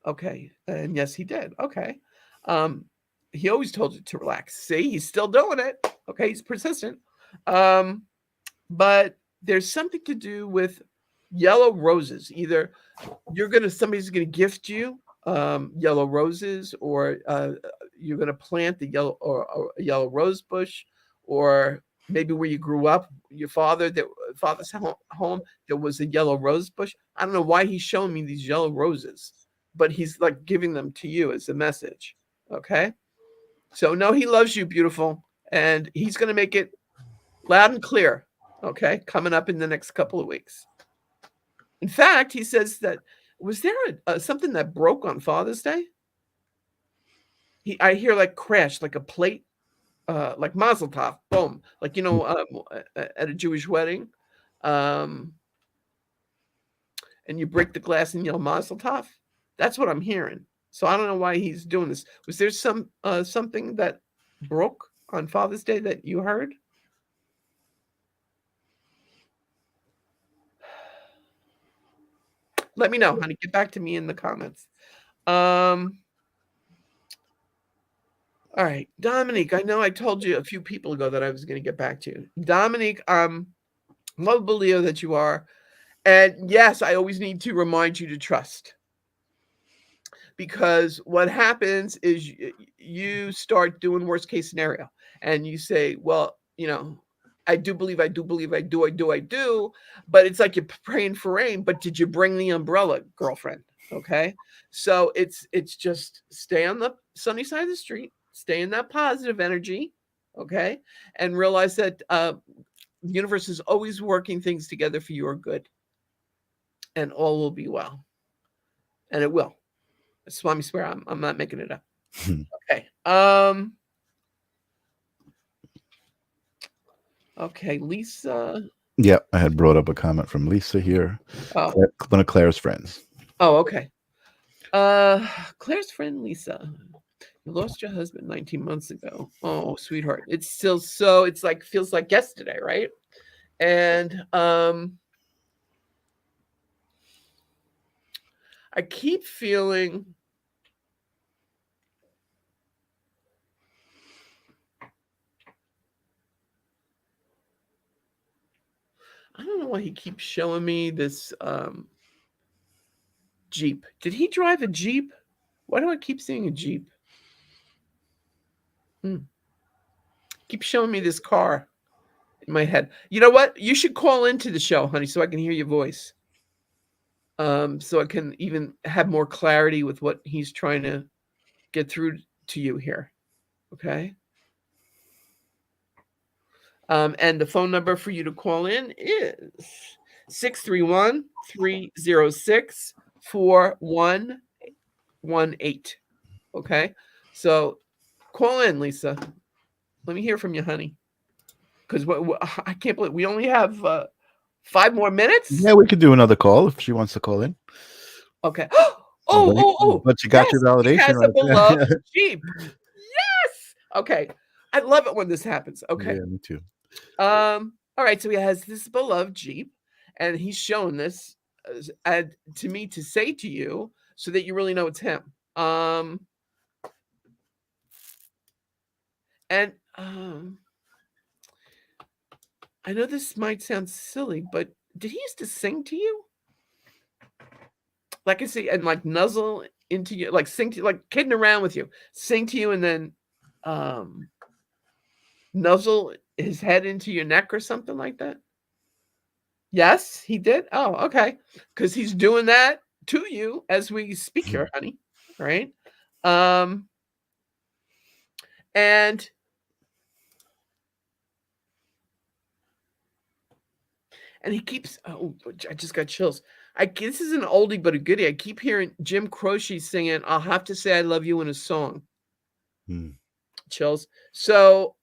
Okay. And yes, he did. Okay. He always told you to relax. See, he's still doing it. Okay. He's persistent. But there's something to do with yellow roses. Either somebody's going to gift you yellow roses, or you're going to plant the yellow rose bush, or maybe where you grew up, your father's home, there was a yellow rose bush. I don't know why he's showing me these yellow roses, but he's like giving them to you as a message. Okay. So no, he loves you, beautiful. And he's going to make it loud and clear. Okay. Coming up in the next couple of weeks. In fact, he says that, was there something that broke on Father's Day? I hear like crash, like a plate, like Mazel Tov, boom, like, at a Jewish wedding. And you break the glass and yell Mazel Tov. That's what I'm hearing. So I don't know why he's doing this. Was there something that broke on Father's Day that you heard? Let me know, honey. Get back to me in the comments. All right, Dominique, I know I told you a few people ago that I was going to get back to you. Dominique, lovable Leo that you are. And yes, I always need to remind you to trust. Because what happens is you start doing worst case scenario. And you say, well, I do believe, I do. But it's like you're praying for rain. But did you bring the umbrella, girlfriend? Okay. So it's just stay on the sunny side of the street. Stay in that positive energy. Okay. And realize that the universe is always working things together for your good. And all will be well. And it will. Swami swear, I'm not making it up. Okay. Okay, Lisa. Yeah, I had brought up a comment from Lisa here. Oh. One of Claire's friends. Oh, okay. Claire's friend Lisa. You lost your husband 19 months ago. Oh, sweetheart. It's still it's like feels like yesterday, right? And I keep feeling I don't know why he keeps showing me this Jeep. Did he drive a Jeep? Why do I keep seeing a Jeep? Keep showing me this car in my head. You know what? You should call into the show, honey, so I can hear your voice. So I can even have more clarity with what he's trying to get through to you here. Okay. And the phone number for you to call in is 631-306-4118. Okay. So call in, Lisa. Let me hear from you, honey. Because I can't believe we only have 5 more minutes. Yeah, we could do another call if she wants to call in. Okay. But you got Yes, your he validation has a right beloved there. Jeep. Yes. Okay. I love it when this happens. Okay. Yeah, me too. All right. So he has this beloved Jeep, and he's shown this to me to say to you so that you really know it's him. And I know this might sound silly, but did he used to sing to you? Like I see, and like nuzzle into you, like sing to you, like kidding around with you, sing to you, and then nuzzle his head into your neck or something like that? Yes, he did. Oh, okay. Because he's doing that to you as we speak here, honey. Right? Um, and he keeps. Oh, I just got chills. This is an oldie but a goodie. I keep hearing Jim Croce singing "I'll Have to Say I Love You" in a song. Chills. So,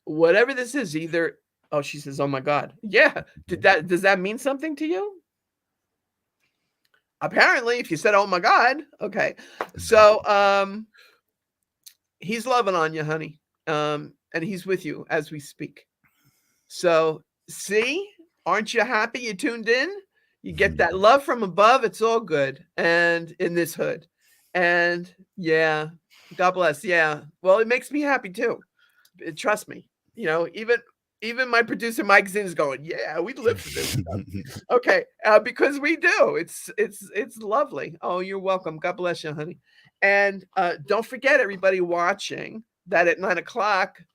whatever this is, either. Oh, she says, "Oh my God, yeah." Does that mean something to you? Apparently, if you said, "Oh my God," okay. So, he's loving on you, honey, and he's with you as we speak. So, see, aren't you happy you tuned in? You get that love from above. It's all good, and in this hood, and yeah, God bless. Yeah, well, it makes me happy too. Trust me. Even my producer Mike Zinn is going, yeah, we live for this stuff. Okay, because we do. It's lovely. Oh, you're welcome. God bless you, honey. And don't forget, everybody watching, that at 9:00,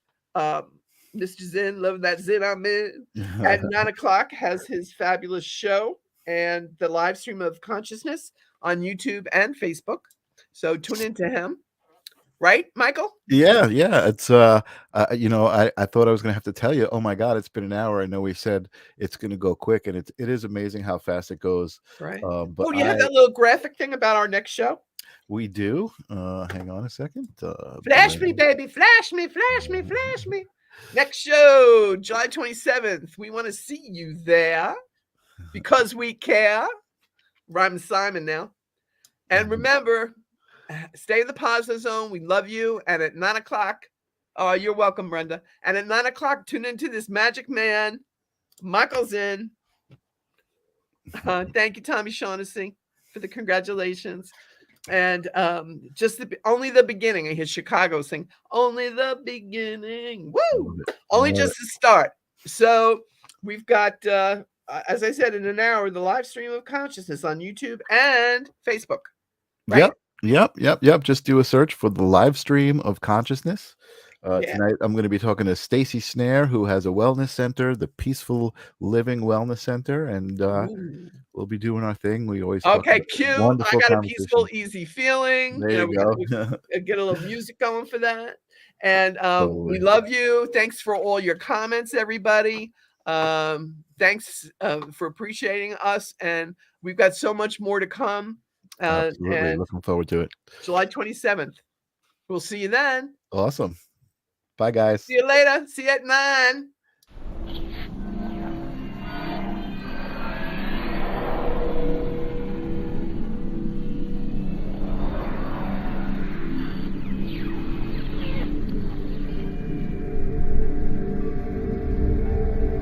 Mr. Zinn, love that Zinn I'm in. At 9:00 has his fabulous show and the live stream of consciousness on YouTube and Facebook. So tune into him. Right, Michael? Yeah, it's I thought I was gonna have to tell you, oh my God, it's been an hour. I know we said it's gonna go quick, and it is amazing how fast it goes. Right. But You have that little graphic thing about our next show? We do. Hang on a second. Flash me, baby. Flash me, flash me, flash me. Next show, July 27th. We want to see you there because we care. Rhyme Simon now. And remember, stay in the positive zone. We love you. And at 9:00, oh, you're welcome, Brenda. And at 9:00, tune into this magic man. Michael's in. Thank you, Tommy Shaughnessy, for the congratulations. And just only the beginning. I hear Chicago sing, only the beginning. Woo! Only just the start. So we've got, as I said, in an hour, the live stream of consciousness on YouTube and Facebook. Right? Yep. Just do a search for the live stream of consciousness. Tonight, I'm going to be talking to Stacy Snare, who has a wellness center, the Peaceful Living Wellness Center, and we'll be doing our thing. We always cute. I got a peaceful, easy feeling. There you go. We get a little music going for that. And we love you. Thanks for all your comments, everybody. Thanks for appreciating us. And we've got so much more to come. Absolutely. And looking forward to it. July 27th. We'll see you then. Awesome. Bye, guys. See you later. See you at 9.